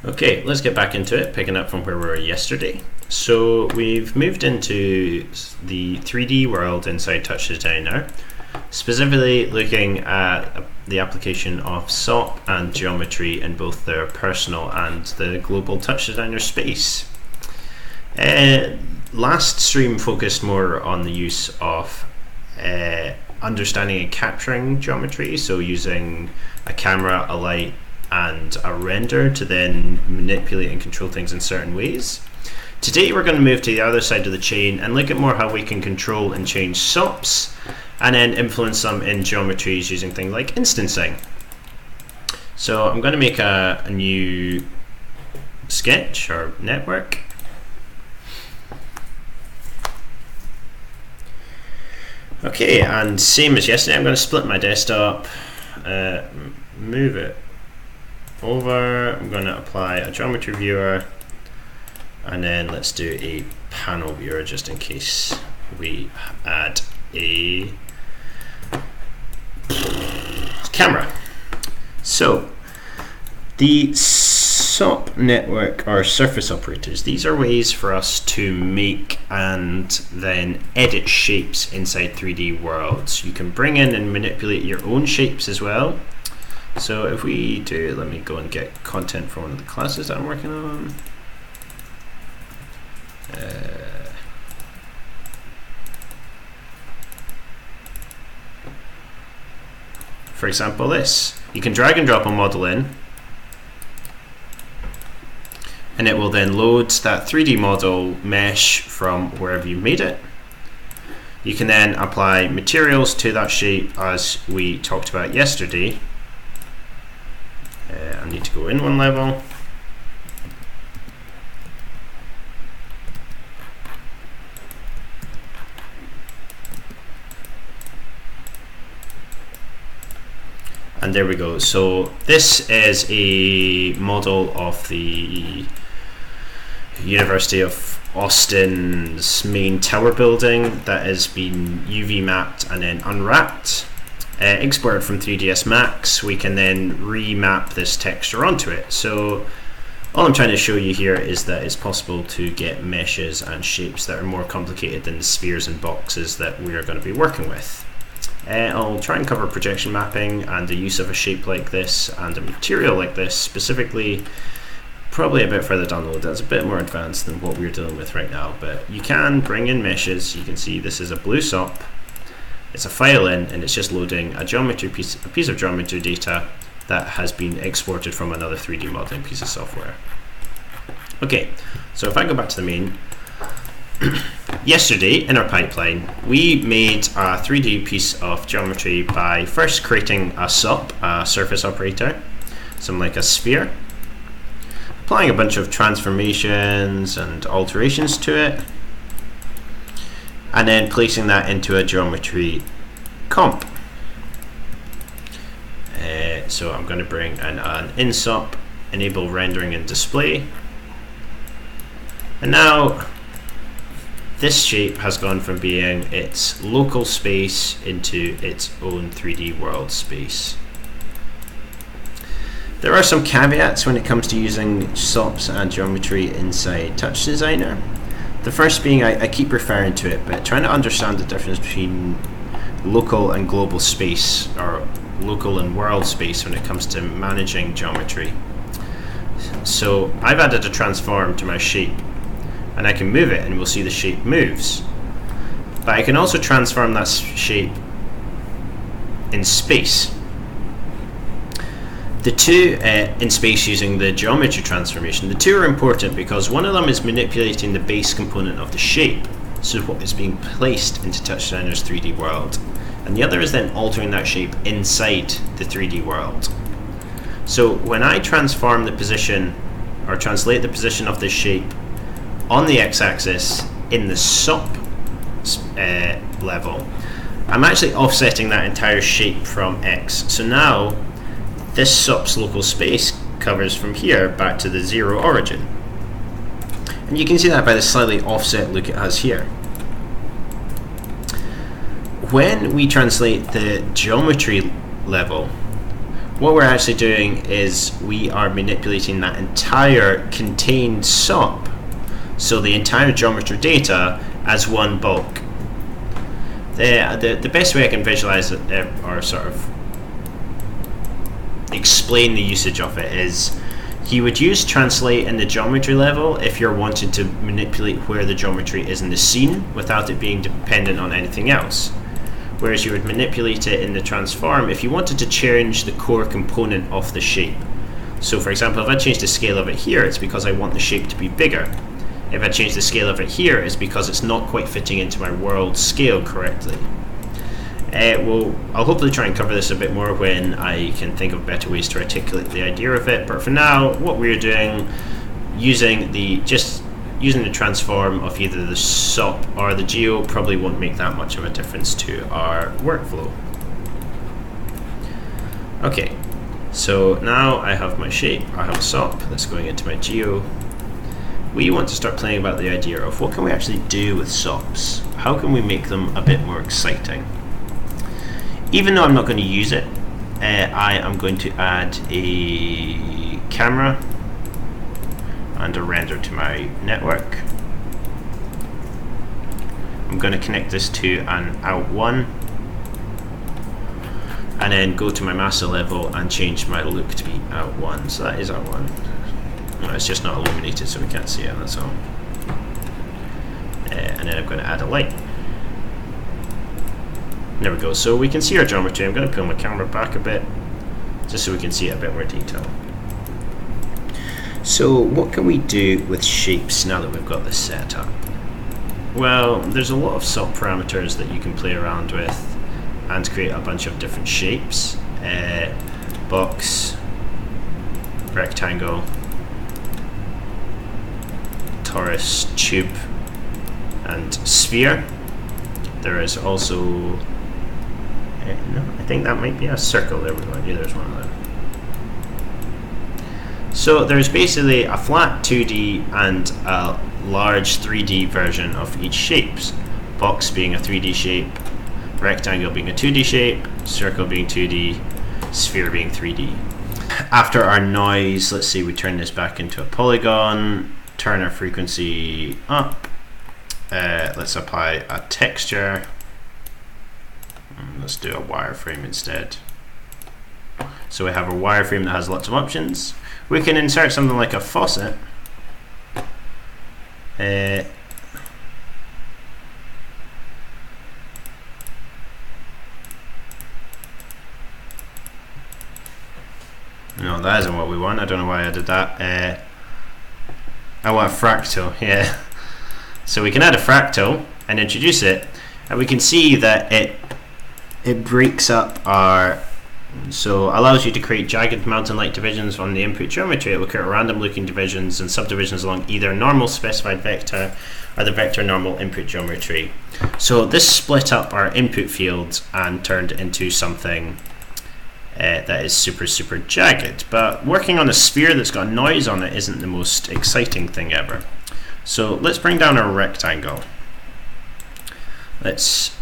Okay, let's get back into it, picking up from where we were yesterday. So we've moved into the 3D world inside Touchdesigner, specifically looking at the application of SOP and geometry in both their personal and the global Touchdesigner space. Last stream focused more on the use of understanding and capturing geometry, so using a camera, a light, and a render to then manipulate and control things in certain ways. Today we're going to move to the other side of the chain and look at more how we can control and change SOPs and then influence them in geometries using things like instancing. So I'm going to make a new sketch or network. Okay, and same as yesterday, I'm going to split my desktop, move it over. I'm going to apply a geometry viewer, and then let's do a panel viewer just in case we add a camera. So the SOP network are surface operators. These are ways for us to make and then edit shapes inside 3D worlds. You can bring in and manipulate your own shapes as well. So if we do, let me go and get content from one of the classes that I'm working on. For example, this. You can drag and drop a model in, and it will then load that 3D model mesh from wherever you made it. You can then apply materials to that shape as we talked about yesterday. I need to go in one level. And there we go. So this is a model of the University of Austin's main tower building that has been UV mapped and then unwrapped. Exported from 3ds Max, we can then remap this texture onto it. So all I'm trying to show you here is that it's possible to get meshes and shapes that are more complicated than the spheres and boxes that we are going to be working with. I'll try and cover projection mapping and the use of a shape like this and a material like this, specifically probably a bit further down the road. That's a bit more advanced than what we're dealing with right now, but you can bring in meshes. You can see this is a blue SOP. It's a file in, and it's just loading a piece of geometry data that has been exported from another 3D modeling piece of software. Okay, so if I go back to the main, yesterday in our pipeline, we made a 3D piece of geometry by first creating a SOP, a surface operator, something like a sphere, applying a bunch of transformations and alterations to it, and then placing that into a geometry comp. So I'm going to bring in an in-SOP, enable rendering and display. And now this shape has gone from being its local space into its own 3D world space. There are some caveats when it comes to using SOPs and geometry inside Touchdesigner. The first being, I keep referring to it, but trying to understand the difference between local and global space, or local and world space, when it comes to managing geometry. So I've added a transform to my shape, and I can move it, and we'll see the shape moves. But I can also transform that shape in space. The two in space using the geometry transformation, the two are important because one of them is manipulating the base component of the shape, so what is being placed into Touchdesigner's 3D world, and the other is then altering that shape inside the 3D world. So when I transform the position, or translate the position of this shape on the x-axis in the SOP level, I'm actually offsetting that entire shape from x. So now this SOP's local space covers from here back to the 0 origin. And you can see that by the slightly offset look it has here. When we translate the geometry level, what we're actually doing is we are manipulating that entire contained SOP, so the entire geometry data, as one bulk. The best way I can visualize it, or sort of explain the usage of it, is you would use translate in the geometry level if you're wanting to manipulate where the geometry is in the scene without it being dependent on anything else. Whereas you would manipulate it in the transform if you wanted to change the core component of the shape. So for example, if I change the scale of it here, it's because I want the shape to be bigger. If I change the scale of it here, it's because it's not quite fitting into my world scale correctly. Well, I'll hopefully try and cover this a bit more when I can think of better ways to articulate the idea of it, but for now, what we're doing, using the transform of either the SOP or the geo probably won't make that much of a difference to our workflow. Okay, so now I have my shape, I have a SOP that's going into my geo. We want to start playing about the idea of what can we actually do with SOPs? How can we make them a bit more exciting? Even though I'm not going to use it, I am going to add a camera and a render to my network. I'm going to connect this to an out1 and then go to my master level and change my look to be out1. So that is out1. No, it's just not illuminated so we can't see it, that's all. And then I'm going to add a light. There we go, so we can see our geometry. I'm going to pull my camera back a bit just so we can see it a bit more detail. So what can we do with shapes now that we've got this set up? Well, there's a lot of SOP parameters that you can play around with and create a bunch of different shapes. Box, rectangle, torus, tube, and sphere. There is also no, I think that might be a circle. There we go. Yeah, there's one of them. So there's basically a flat 2D and a large 3D version of each shapes. Box being a 3D shape, rectangle being a 2D shape, circle being 2D, sphere being 3D. After our noise, let's see, we turn this back into a polygon, turn our frequency up. Let's apply a texture. Let's do a wireframe instead. So we have a wireframe that has lots of options. We can insert something like a faucet. No, that isn't what we want. I don't know why I did that. I want a fractal, yeah. So we can add a fractal and introduce it, and we can see that it breaks up our, so allows you to create jagged mountain-like divisions on the input geometry. It will create random looking divisions and subdivisions along either normal specified vector or the vector normal input geometry. So this split up our input fields and turned into something that is super jagged. But working on a sphere that's got noise on it isn't the most exciting thing ever. So let's bring down our rectangle. Let's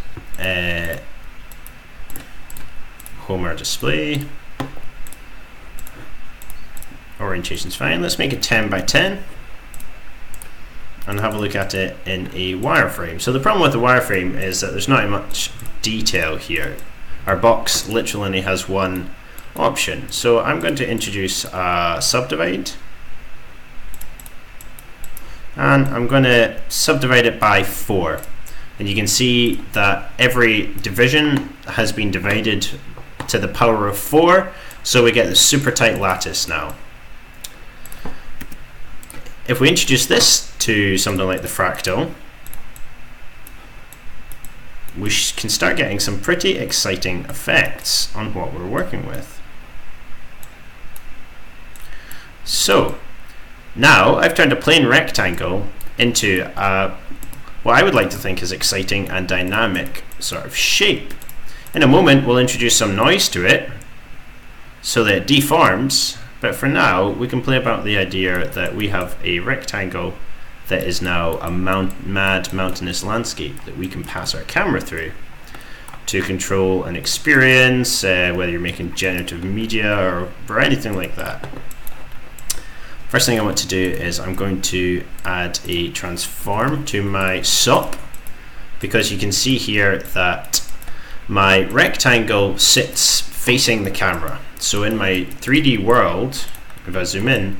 home our display. Orientation's fine. Let's make it 10 by 10 and have a look at it in a wireframe. So the problem with the wireframe is that there's not much detail here. Our box literally only has one option. So I'm going to introduce a subdivide, and I'm going to subdivide it by 4. And you can see that every division has been divided to the power of 4, so we get the super tight lattice now. If we introduce this to something like the fractal, we can start getting some pretty exciting effects on what we're working with. So now I've turned a plain rectangle into what I would like to think is exciting and dynamic sort of shape. In a moment we'll introduce some noise to it so that it deforms, but for now we can play about the idea that we have a rectangle that is now a mad mountainous landscape that we can pass our camera through. to control an experience, whether you're making generative media or anything like that. First thing I want to do is I'm going to add a transform to my SOP, because you can see here that my rectangle sits facing the camera. So in my 3D world, if I zoom in,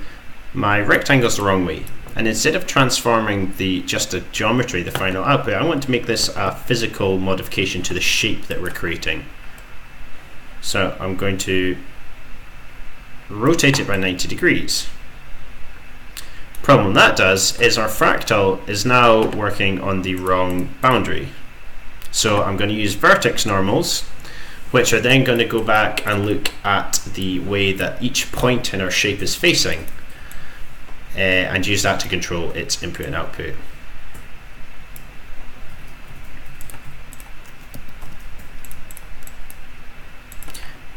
my rectangle's the wrong way. And instead of transforming just the geometry, the final output, I want to make this a physical modification to the shape that we're creating. So I'm going to rotate it by 90 degrees. Problem that does is our fractal is now working on the wrong boundary. So I'm going to use Vertex Normals, which are then going to go back and look at the way that each point in our shape is facing. And use that to control its input and output.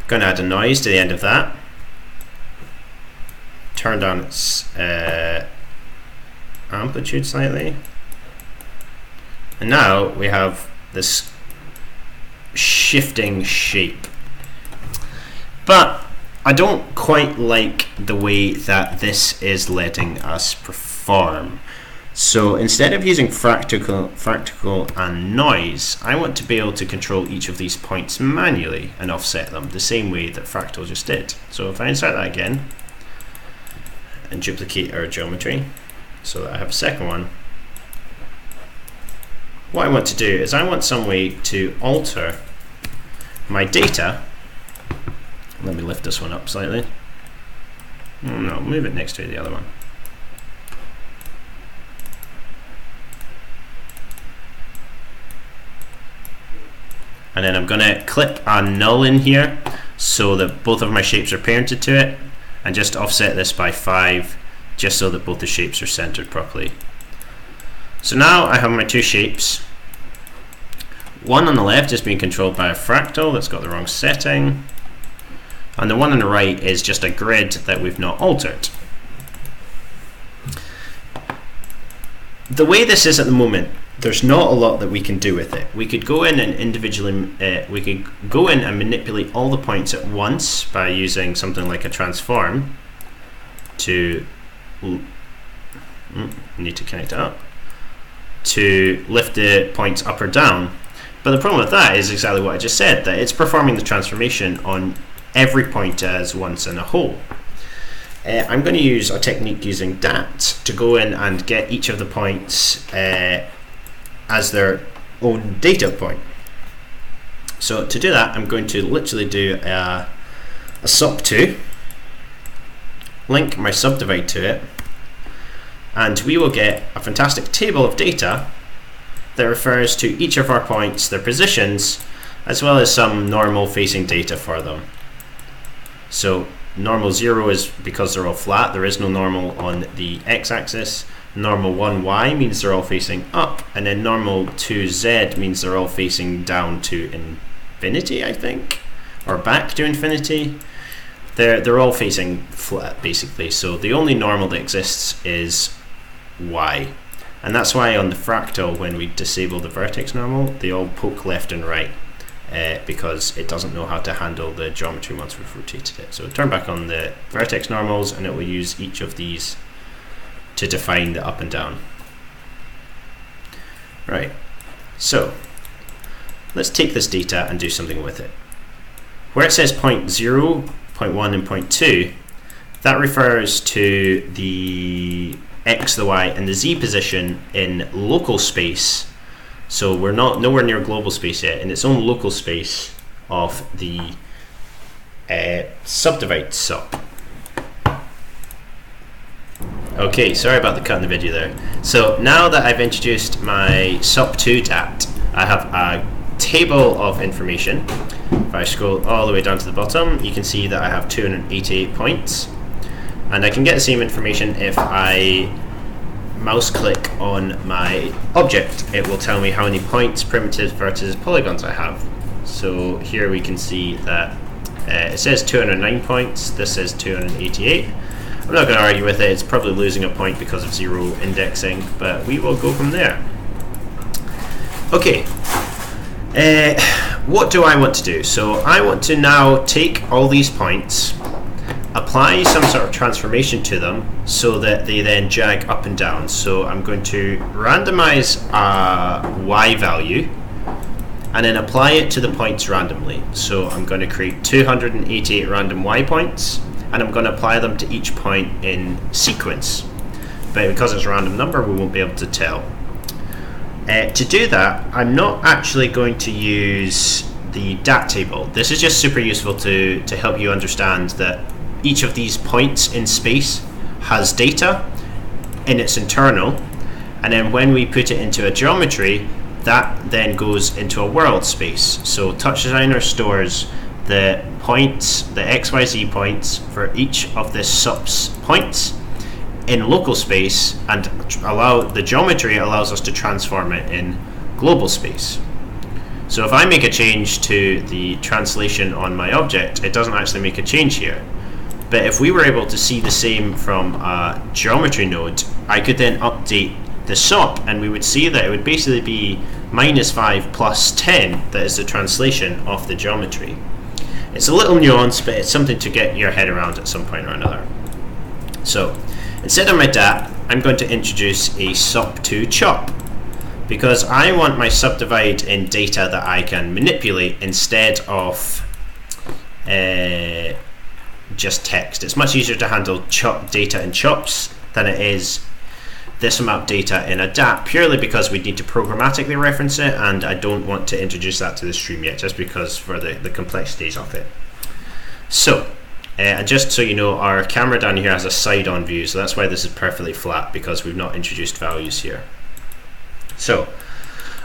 Going to add a noise to the end of that. Turn down its amplitude slightly. And now we have this shifting shape. But I don't quite like the way that this is letting us perform. So instead of using fractal and noise, I want to be able to control each of these points manually and offset them the same way that Fractal just did. So if I insert that again and duplicate our geometry so that I have a second one, what I want to do is I want some way to alter my data. Let me lift this one up slightly. No, move it next to the other one. And then I'm going to clip a null in here so that both of my shapes are parented to it, and just offset this by 5 just so that both the shapes are centered properly. So now I have my two shapes. One on the left is being controlled by a fractal that's got the wrong setting, and the one on the right is just a grid that we've not altered. The way this is at the moment, there's not a lot that we can do with it. We could go in and individually, we could go in and manipulate all the points at once by using something like a transform to, need to connect it up, to lift the points up or down. But the problem with that is exactly what I just said, that it's performing the transformation on every point as once in a whole. I'm going to use a technique using DAT to go in and get each of the points as their own data point. So to do that, I'm going to literally do a SOP2, link my subdivide to it, and we will get a fantastic table of data that refers to each of our points, their positions, as well as some normal facing data for them. So normal 0 is because they're all flat, there is no normal on the x-axis. Normal 1y means they're all facing up, and then normal 2z means they're all facing down to infinity, I think, or back to infinity. They're all facing flat basically, so the only normal that exists is y. And that's why on the fractal, when we disable the vertex normal, they all poke left and right. Because it doesn't know how to handle the geometry once we've rotated it. So turn back on the vertex normals and it will use each of these to define the up and down. Right, so let's take this data and do something with it. Where it says 0, 0.1 and 0.2, that refers to the x, the y and the z position in local space. So we're nowhere near global space yet, in its own local space of the subdivide SOP. Okay, sorry about the cut in the video there. So now that I've introduced my SOP2 DAT, I have a table of information. If I scroll all the way down to the bottom, you can see that I have 288 points. And I can get the same information if I mouse click on my object. It will tell me how many points, primitives, vertices, polygons I have. So here we can see that it says 209 points, this says 288. I'm not going to argue with it, it's probably losing a point because of 0 indexing, but we will go from there. Okay, What do I want to do? So I want to now take all these points, apply some sort of transformation to them so that they then jag up and down. So I'm going to randomize a y value and then apply it to the points randomly. So I'm going to create 288 random y points, and I'm going to apply them to each point in sequence. But because it's a random number, we won't be able to tell. To do that, I'm not actually going to use the dat table. This is just super useful to help you understand that each of these points in space has data in its internal, and then when we put it into a geometry, that then goes into a world space. So Touchdesigner stores the points, the XYZ points for each of the SOPs points in local space, and the geometry allows us to transform it in global space. So if I make a change to the translation on my object, it doesn't actually make a change here. But if we were able to see the same from a geometry node, I could then update the SOP, and we would see that it would basically be -5 plus 10 that is the translation of the geometry. It's a little nuanced, but it's something to get your head around at some point or another. So instead of my dat, I'm going to introduce a SOP2 chop, because I want my subdivide in data that I can manipulate instead of just text. It's much easier to handle data in chops than it is this amount of data in a dat, purely because we need to programmatically reference it, and I don't want to introduce that to the stream yet, just because for the complexities of it. So, and just so you know, our camera down here has a side-on view, so that's why this is perfectly flat, because we've not introduced values here. So,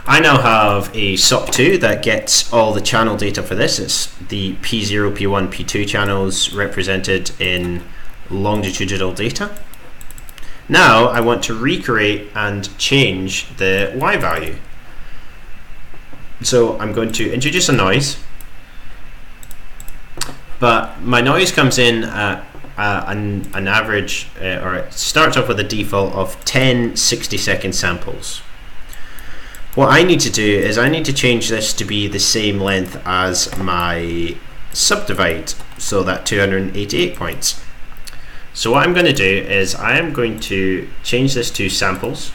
I now have a SOP2 that gets all the channel data for this. It's the P0, P1, P2 channels represented in longitudinal data. Now I want to recreate and change the y value. So I'm going to introduce a noise, but my noise comes in at an average, or it starts off with a default of 10 60-second samples. What I need to do is I need to change this to be the same length as my subdivide, so that 288 points. So what I'm going to do is I am going to change this to samples,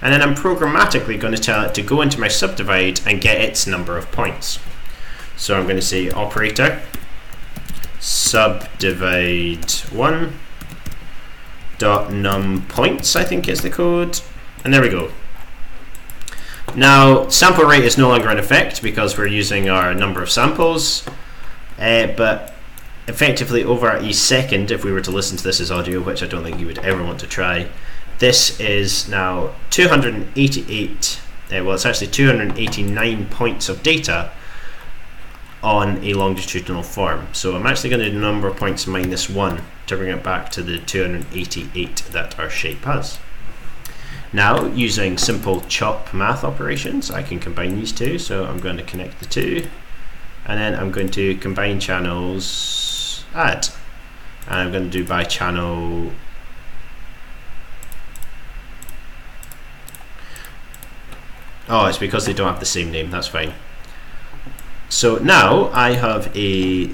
and then I'm programmatically going to tell it to go into my subdivide and get its number of points. So I'm going to say operator subdivide 1 dot num points, I think is the code, and there we go. Now sample rate is no longer in effect because we're using our number of samples, but effectively over a second, if we were to listen to this as audio, which I don't think you would ever want to try, this is now 288, well it's actually 289 points of data on a longitudinal form. So I'm actually going to do number of points -1 to bring it back to the 288 that our shape has. Now, using simple chop math operations, I can combine these two. So I'm going to connect the two, and then I'm going to combine channels, add, and I'm going to do by channel. Oh, it's because they don't have the same name, that's fine. So now I have a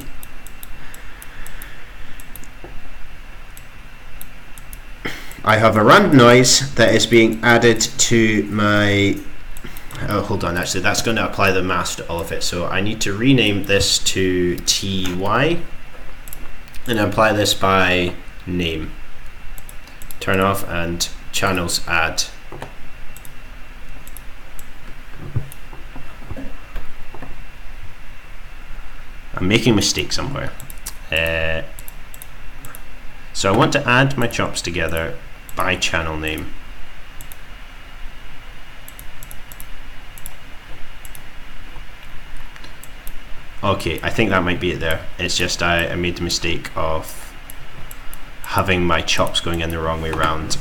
random noise that is being added to my, oh hold on, actually that's going to apply the mask to all of it, so I need to rename this to ty and apply this by name, turn off, and channels add. I'm making a mistake somewhere. So I want to add my chops together by channel name. Okay, I think that might be it there. It's just I made the mistake of having my chops going in the wrong way around.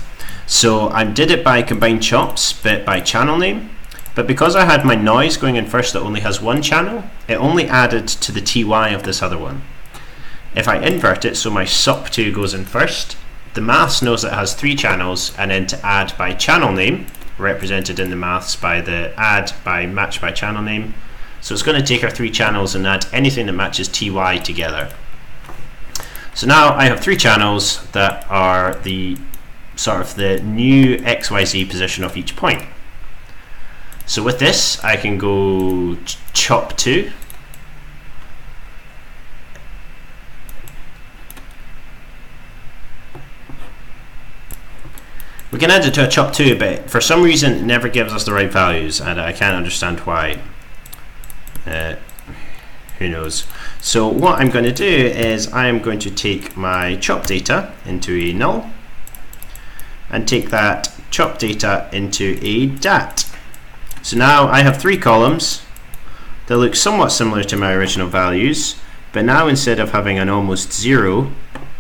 So I did it by combined chops, but by channel name. But because I had my noise going in first that only has one channel, it only added to the ty of this other one. If I invert it, so my SOP2 goes in first, the mask knows that it has 3 channels, and then to add by channel name, represented in the maths by the add by match by channel name. So it's going to take our 3 channels and add anything that matches TY together. So now I have 3 channels that are the sort of the new XYZ position of each point. So with this, I can go chop 2. We can add it to a chop 2, but for some reason it never gives us the right values, and I can't understand why. Who knows? So what I'm going to do is I am going to take my chop data into a null and take that chop data into a dat. So now I have 3 columns that look somewhat similar to my original values, but now instead of having an almost 0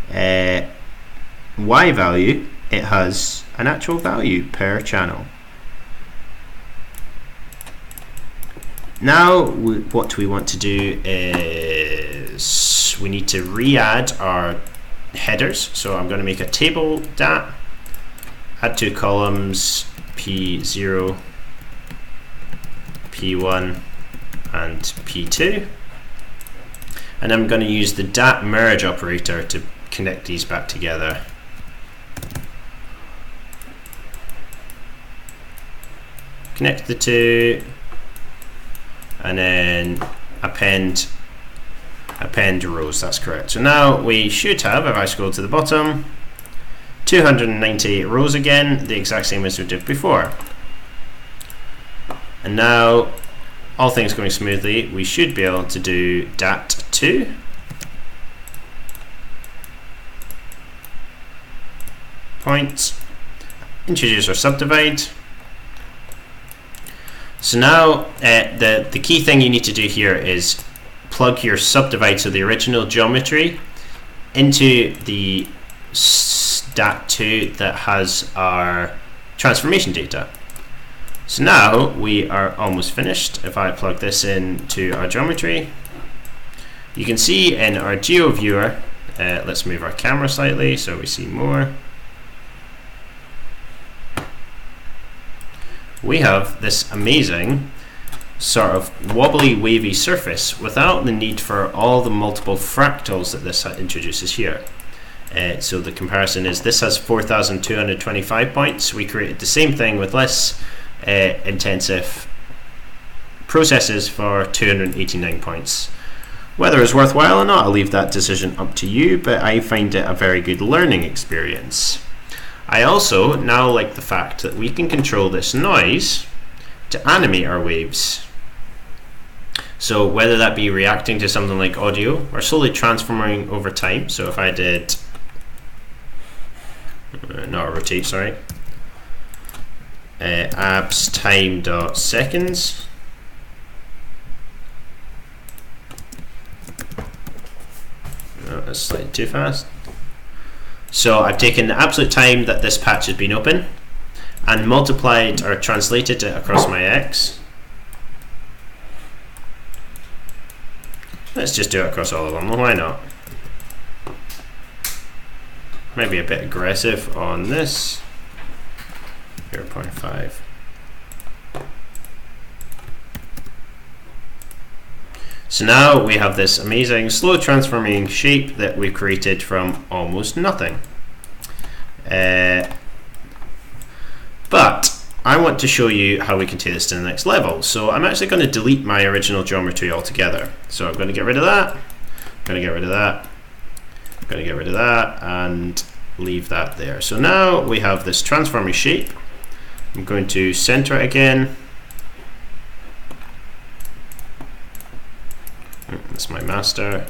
y value, it has an actual value per channel. Now what we want to do is we need to re-add our headers. So I'm going to make a table dat, add 2 columns, P0, P1 and P2, and I'm going to use the dat merge operator to connect these back together. Connect the 2 and then append rows. That's correct. So now we should have, if I scroll to the bottom, 298 rows again, the exact same as we did before. And now, all things going smoothly, we should be able to do dat 2 point, introduce our subdivide. So now the key thing you need to do here is plug your subdivide, so the original geometry, into the dat 2 that has our transformation data. So now we are almost finished. If I plug this into our geometry, you can see in our geo viewer, let's move our camera slightly so we see more. We have this amazing sort of wobbly, wavy surface without the need for all the multiple fractals that this introduces here. So the comparison is this has 4,225 points. We created the same thing with less intensive processes for 289 points. Whether it's worthwhile or not, I'll leave that decision up to you, but I find it a very good learning experience. I also now like the fact that we can control this noise to animate our waves. So whether that be reacting to something like audio or slowly transforming over time. So if I did, not rotate, sorry, abs time dot seconds. No, that's slightly too fast. So I've taken the absolute time that this patch has been open and multiplied or translated it across my X. Let's just do it across all of them. Well, why not? Maybe a bit aggressive on this. 0.5. So now we have this amazing slow transforming shape that we created from almost nothing. But I want to show you how we can take this to the next level. So I'm actually going to delete my original geometry altogether. So I'm going to get rid of that, I'm going to get rid of that, I'm going to get rid of that, and leave that there. So now we have this transforming shape. I'm going to center it again. That's my master,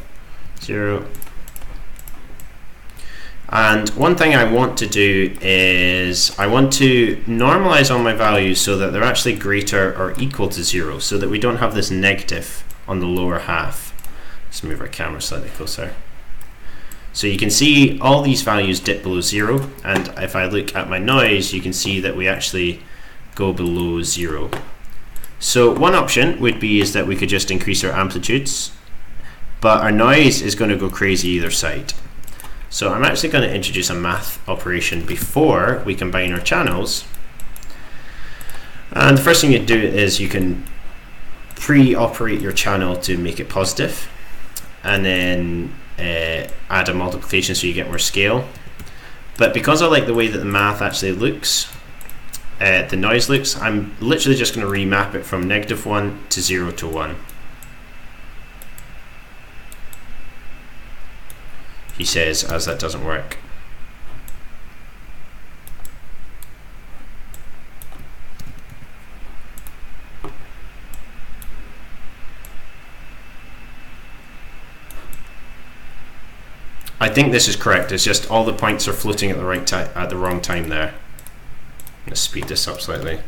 0. And one thing I want to do is I want to normalize all my values so that they're actually greater or equal to 0, so that we don't have this negative on the lower half. Let's move our camera slightly closer. So you can see all these values dip below 0, and if I look at my noise, you can see that we actually go below 0. So one option would be is that we could just increase our amplitudes, but our noise is going to go crazy either side. So I'm actually going to introduce a math operation before we combine our channels. And the first thing you do is you can pre-operate your channel to make it positive, and then add a multiplication so you get more scale. But because I like the way that the math actually looks, the noise looks, I'm literally just going to remap it from -1 to 0 to 1. He says, as that doesn't work. I think this is correct. It's just all the points are floating at the right time, at the wrong time there. Let's speed this up slightly.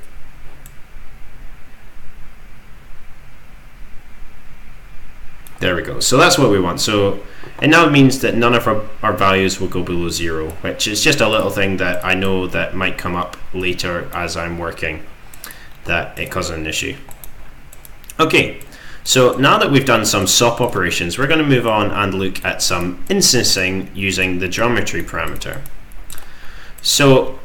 There we go. So that's what we want. So it now means that none of our values will go below 0, which is just a little thing that I know that might come up later as I'm working, that it causes an issue. Okay, so now that we've done some SOP operations, we're going to move on and look at some instancing using the geometry parameter. So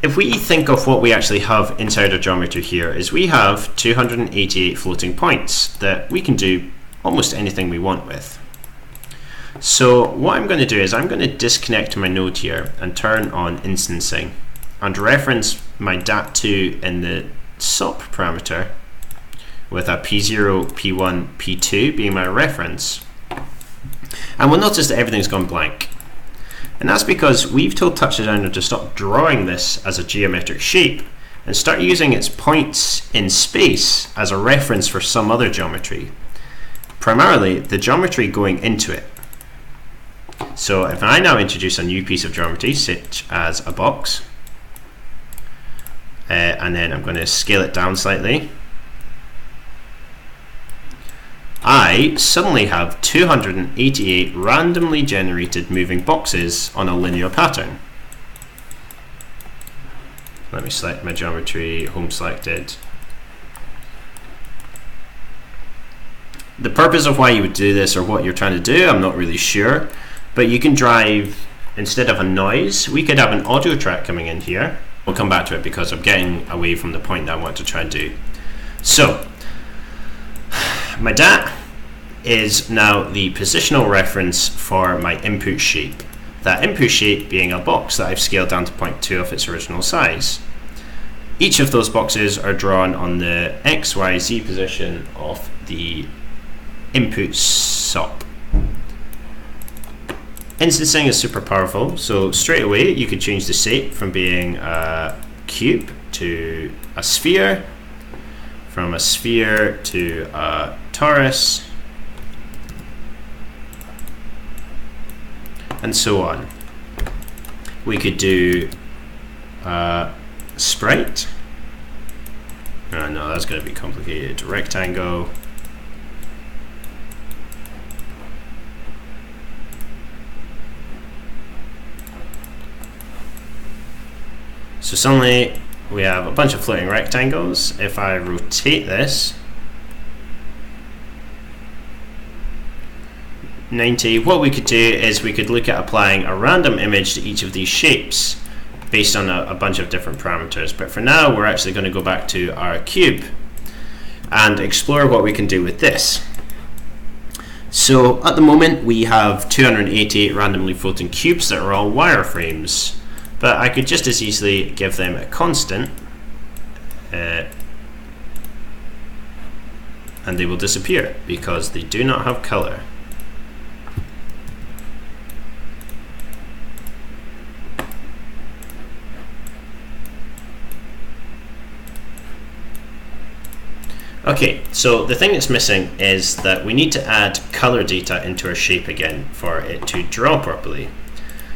if we think of what we actually have inside our geometry here, is we have 288 floating points that we can do almost anything we want with. So what I'm going to do is I'm going to disconnect my node here and turn on instancing and reference my dat2 in the SOP parameter with a P0, P1, P2 being my reference. And we'll notice that everything's gone blank. And that's because we've told Touchdesigner to stop drawing this as a geometric shape and start using its points in space as a reference for some other geometry. Primarily the geometry going into it. So if I now introduce a new piece of geometry, such as a box, and then I'm going to scale it down slightly, I suddenly have 288 randomly generated moving boxes on a linear pattern. Let me select my geometry, home selected. The purpose of why you would do this or what you're trying to do, I'm not really sure, but you can drive, instead of a noise, we could have an audio track coming in here. We'll come back to it because I'm getting away from the point that I want to try and do. So, my DAT is now the positional reference for my input shape. That input shape being a box that I've scaled down to 0.2 of its original size. Each of those boxes are drawn on the X, Y, Z position of the input SOP. Instancing is super powerful, so straight away you could change the shape from being a cube to a sphere, from a sphere to a torus, and so on. We could do sprite. No, that's going to be complicated. Rectangle. So suddenly we have a bunch of floating rectangles. If I rotate this 90, what we could do is we could look at applying a random image to each of these shapes based on a bunch of different parameters. But for now, we're actually going to go back to our cube and explore what we can do with this. So at the moment, we have 288 randomly floating cubes that are all wireframes. But I could just as easily give them a constant and they will disappear because they do not have color. Okay, so the thing that's missing is that we need to add color data into our shape again for it to draw properly.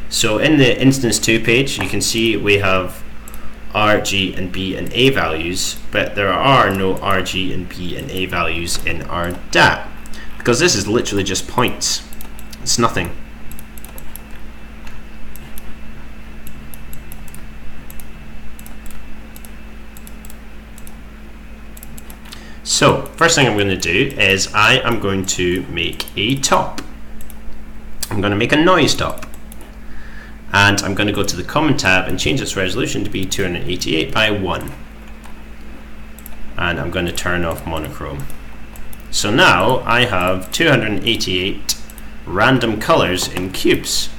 So in the instance 2 page, you can see we have R, G, and B and A values, but there are no R, G, and B and A values in our DAT because this is literally just points. It's nothing. So first thing I'm going to do is I am going to make a top. I'm going to make a noise top. And I'm going to go to the Common tab and change its resolution to be 288 by 1. and I'm going to turn off monochrome. So now I have 288 random colors in cubes.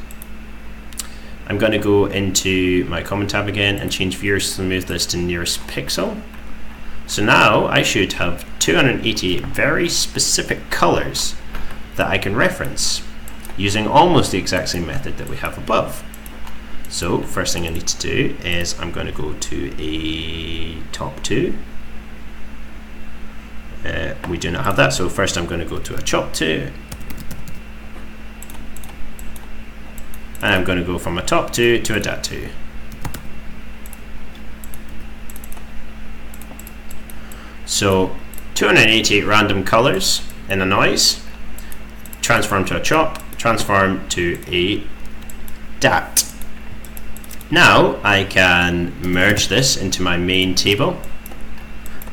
I'm going to go into my Common tab again and change Viewer Smoothness to nearest pixel. So now I should have 288 very specific colors that I can reference using almost the exact same method that we have above. So first thing I need to do is I'm going to go to a top 2. We do not have that, so first I'm going to go to a chop 2. And I'm going to go from a top 2 to a dat 2. So 288 random colors in a noise, transform to a chop, transform to a dat. Now I can merge this into my main table,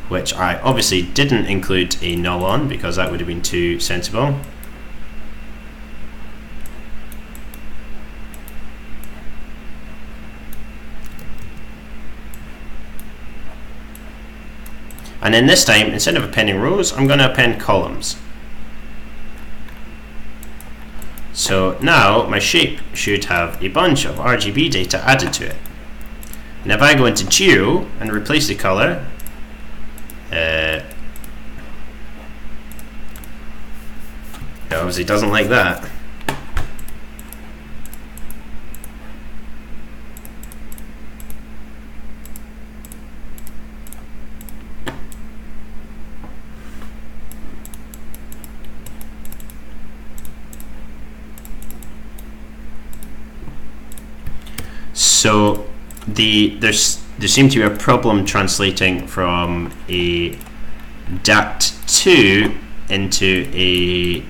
which I obviously didn't include a null on because that would have been too sensible. And then this time, instead of appending rows, I'm going to append columns. So now my shape should have a bunch of RGB data added to it. And if I go into Geo and replace the color, it obviously doesn't like that. So there seemed to be a problem translating from a dat2 into a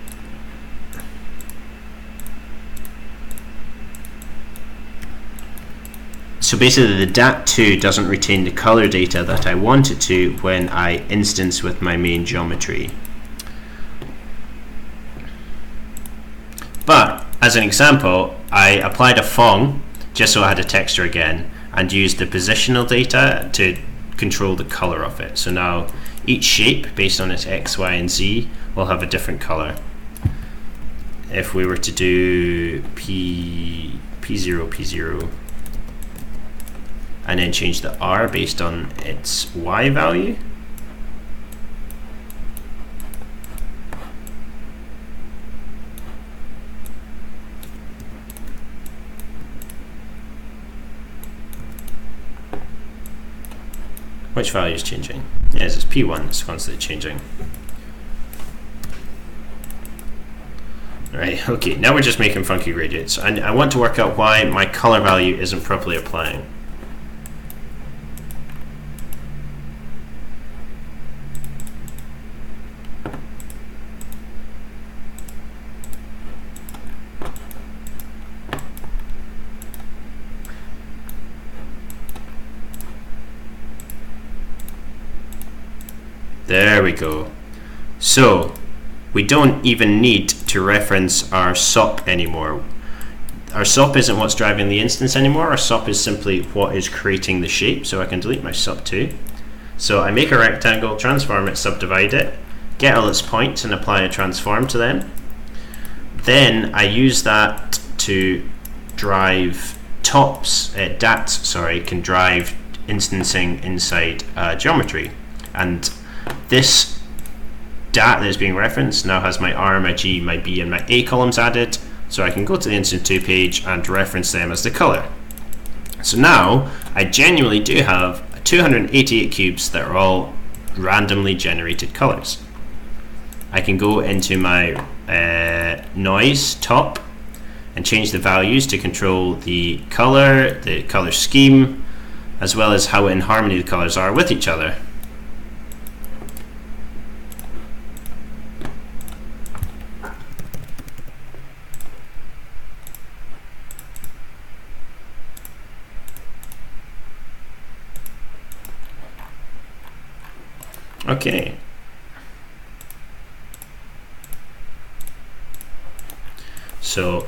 so basically the dat2 doesn't retain the color data that I want it to when I instance with my main geometry. But as an example, I applied a Phong just so I had a texture again, and used the positional data to control the color of it. So now each shape, based on its X, Y, and Z, will have a different color. If we were to do P0, P0, and then change the R based on its Y value, which value is changing? Yes, it's P1, it's constantly changing. Right, okay, now we're just making funky gradients. And I want to work out why my color value isn't properly applying. There we go. So we don't even need to reference our SOP anymore. Our SOP isn't what's driving the instance anymore. Our SOP is simply what is creating the shape. So I can delete my SOP too. So I make a rectangle, transform it, subdivide it, get all its points and apply a transform to them. Then I use that to drive tops, dats, sorry, can drive instancing inside geometry. And this dat that is being referenced now has my R, my G, my B, and my A columns added, so I can go to the Instance2 page and reference them as the color. So now I genuinely do have 288 cubes that are all randomly generated colors. I can go into my noise top and change the values to control the color scheme, as well as how in harmony the colors are with each other. Okay. So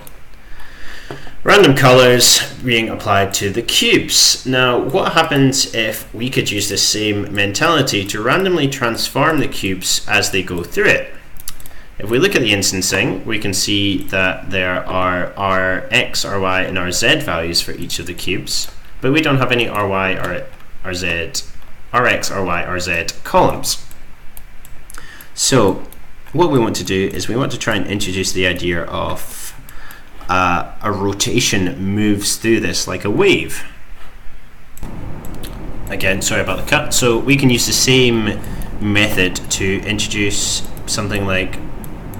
random random colors being applied to the cubes. Now, what happens if we could use the same mentality to randomly transform the cubes as they go through it? If we look at the instancing, we can see that there are our x, our y, and our z values for each of the cubes, but we don't have any ry, our z, our x, our y, our z columns. So what we want to do is we want to try and introduce the idea of a rotation moves through this like a wave. Again, sorry about the cut. So we can use the same method to introduce something like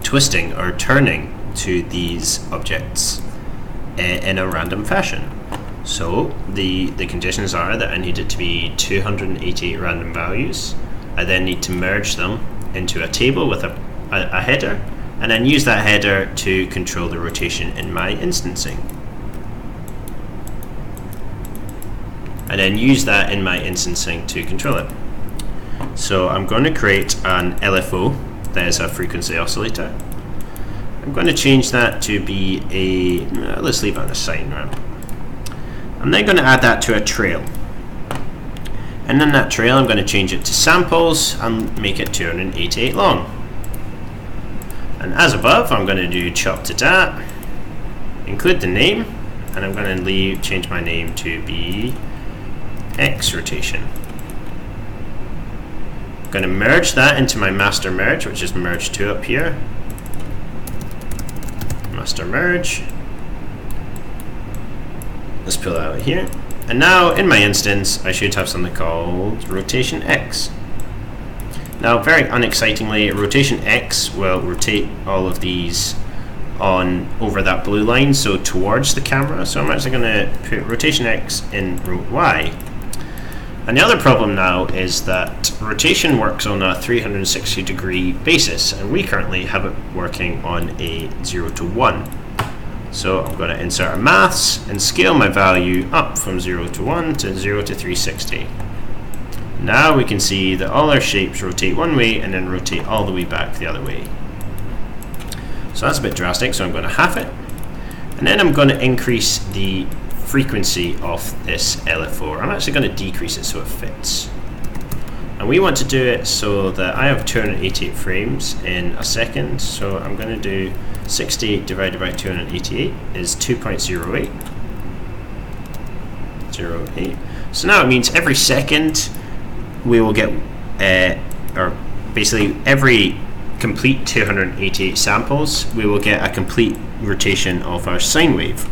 twisting or turning to these objects in a random fashion. So the conditions are that I need it to be 288 random values. I then need to merge them into a table with a header, and then use that header to control the rotation in my instancing. And then use that in my instancing to control it. So I'm going to create an LFO, that is a frequency oscillator. I'm going to change that to be let's leave it on a sine ramp. I'm then going to add that to a trail. And then that trail I'm going to change it to samples and make it 288 long. And as above, I'm going to do chop to dat, include the name, and I'm going to change my name to be X rotation. I'm going to merge that into my master merge, which is merge 2 up here. Master merge. Let's pull that out here. And now in my instance, I should have something called rotation X. Now, very unexcitingly, rotation X will rotate all of these on over that blue line, so towards the camera. So I'm actually going to put rotation X in row Y. And the other problem now is that rotation works on a 360 degree basis, and we currently have it working on a 0 to 1. So I'm going to insert a maths and scale my value up from 0 to 1 to 0 to 360. Now we can see that all our shapes rotate one way and then rotate all the way back the other way. So that's a bit drastic, so I'm going to half it. And then I'm going to increase the frequency of this LFO. I'm actually going to decrease it so it fits. And we want to do it so that I have 288 frames in a second. So I'm going to do 68 divided by 288 is 2.08. 08. So now it means every second we will get, or basically every complete 288 samples, we will get a complete rotation of our sine wave.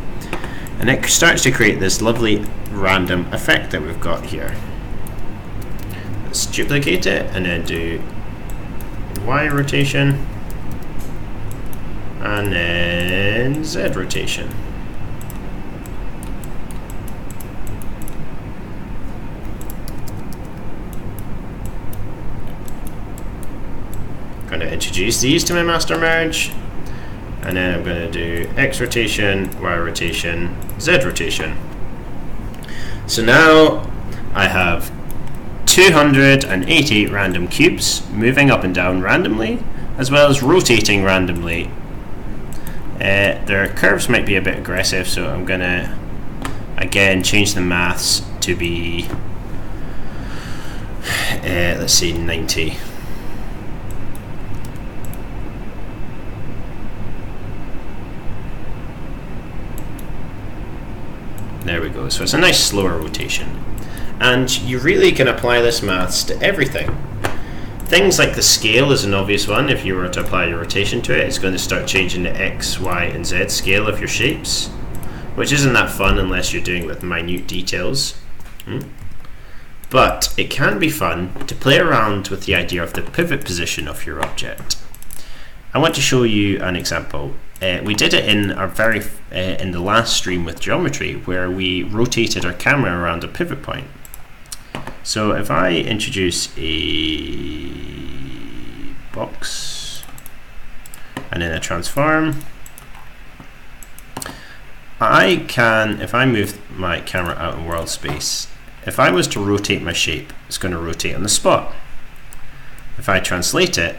And it starts to create this lovely random effect that we've got here. Let's duplicate it and then do Y rotation and then Z rotation. Going to introduce these to my master merge, and then I'm going to do X rotation, Y rotation, Z rotation. So now I have 288 random cubes moving up and down randomly, as well as rotating randomly. Their curves might be a bit aggressive, so I'm going to again change the maths to be let's say 90. There we go. So it's a nice slower rotation. And you really can apply this maths to everything. Things like the scale is an obvious one. If you were to apply your rotation to it, it's going to start changing the X, Y, and Z scale of your shapes, which isn't that fun unless you're doing it with minute details. But it can be fun to play around with the idea of the pivot position of your object. I want to show you an example. We did it in our in the last stream with geometry, where we rotated our camera around a pivot point. So if I introduce a box and then a transform, I can, if I move my camera out in world space, if I was to rotate my shape, it's going to rotate on the spot. If I translate it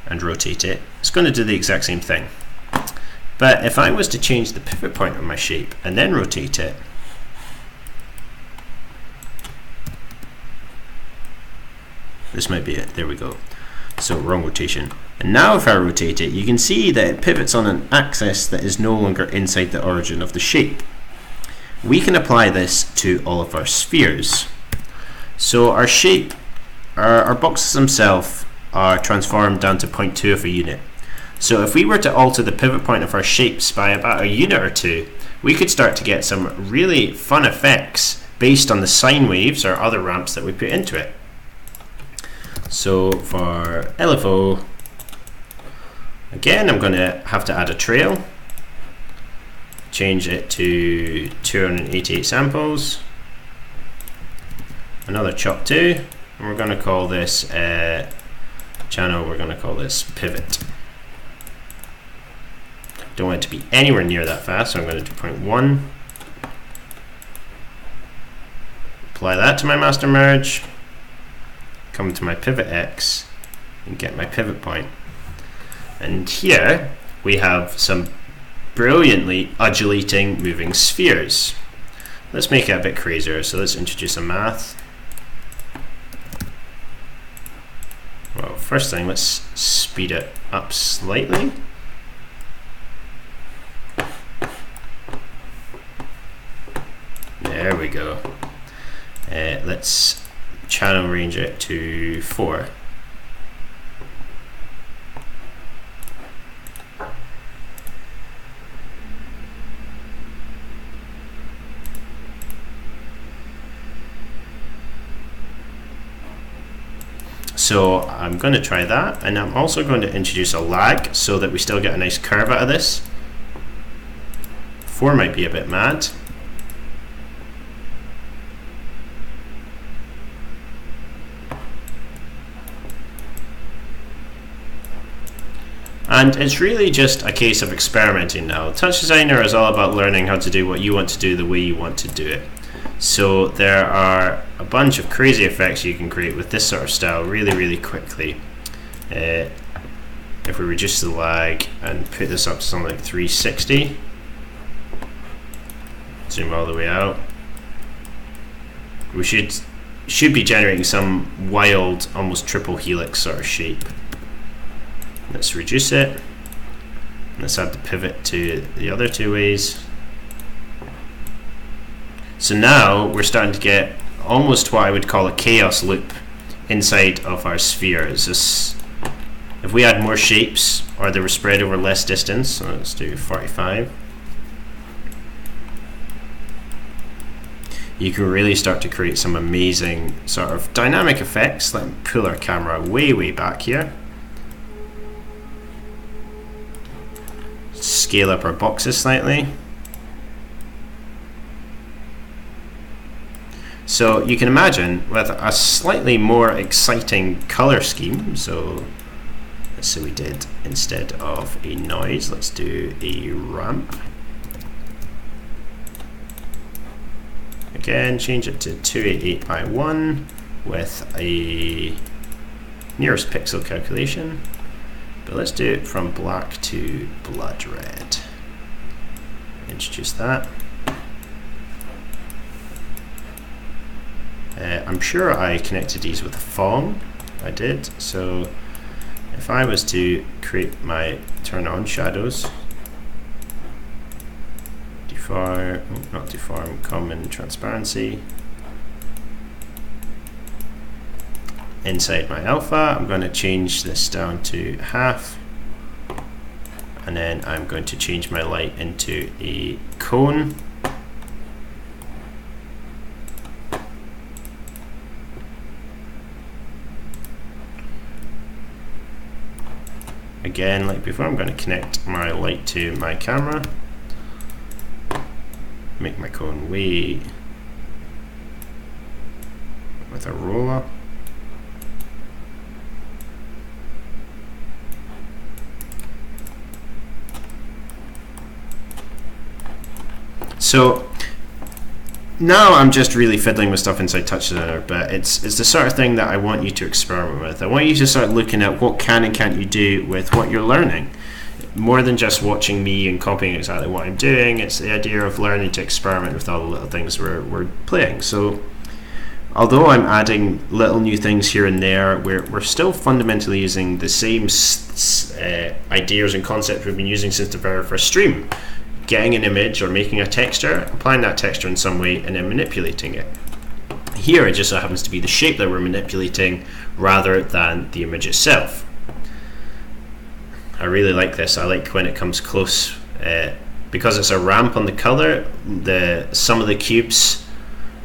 and rotate it, it's going to do the exact same thing. But if I was to change the pivot point of my shape and then rotate it, this might be it, there we go. So wrong rotation. And now if I rotate it, you can see that it pivots on an axis that is no longer inside the origin of the shape. We can apply this to all of our spheres. So our shape, our boxes themselves are transformed down to 0.2 of a unit. So if we were to alter the pivot point of our shapes by about a unit or two, we could start to get some really fun effects based on the sine waves or other ramps that we put into it. So for LFO, again, I'm going to have to add a trail, change it to 288 samples, another chop 2, and we're going to call this channel, we're going to call this pivot. Don't want it to be anywhere near that fast, so I'm going to do 0.1. Apply that to my master merge, come to my pivot X, and get my pivot point. And here we have some brilliantly undulating moving spheres. Let's make it a bit crazier, so let's introduce a math. Well, first thing, let's speed it up slightly. There we go. Let's channel range it to 4. So I'm going to try that, and I'm also going to introduce a lag so that we still get a nice curve out of this. 4 might be a bit mad. And it's really just a case of experimenting now. Touchdesigner is all about learning how to do what you want to do the way you want to do it. So there are a bunch of crazy effects you can create with this sort of style really quickly. If we reduce the lag and put this up to something like 360, zoom all the way out, we should be generating some wild, almost triple helix sort of shape. Let's reduce it. Let's add the pivot to the other two ways. So now we're starting to get almost what I would call a chaos loop inside of our spheres. If we add more shapes or they were spread over less distance, so let's do 45, you can really start to create some amazing sort of dynamic effects. Let me pull our camera way back here. Scale up our boxes slightly. So you can imagine with a slightly more exciting color scheme, so let's say we did, instead of a noise, let's do a ramp. Again, change it to 288 by 1 with a nearest pixel calculation. But let's do it from black to blood red. Introduce that. I'm sure I connected these with a Phong. I did. So if I was to create my turn on shadows, not deform, common transparency. Inside my alpha, I'm going to change this down to half, and then I'm going to change my light into a cone. Again, like before, I'm going to connect my light to my camera, make my cone way with a roller. So now I'm just really fiddling with stuff inside Touchdesigner, but it's the sort of thing that I want you to experiment with. I want you to start looking at what can and can't you do with what you're learning. more than just watching me and copying exactly what I'm doing. It's the idea of learning to experiment with all the little things we're playing. So although I'm adding little new things here and there, we're still fundamentally using the same ideas and concepts we've been using since the very first stream. Getting an image or making a texture, applying that texture in some way, and then manipulating it. Here it just so happens to be the shape that we're manipulating rather than the image itself. I really like this. I like when it comes close. Because it's a ramp on the color, some of the cubes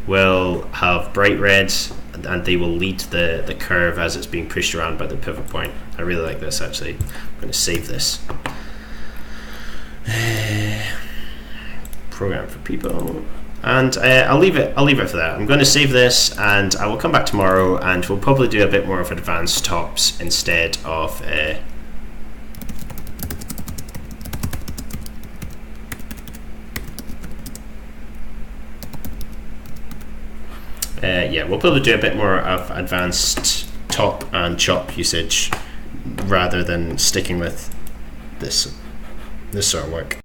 will have bright reds and they will lead the curve as it's being pushed around by the pivot point. I really like this actually. I'm going to save this. Program for people. And I'll leave it for that. I'm going to save this and I will come back tomorrow and we'll probably do a bit more of advanced tops instead of yeah, we'll probably do a bit more of advanced top and chop usage rather than sticking with this sort of work.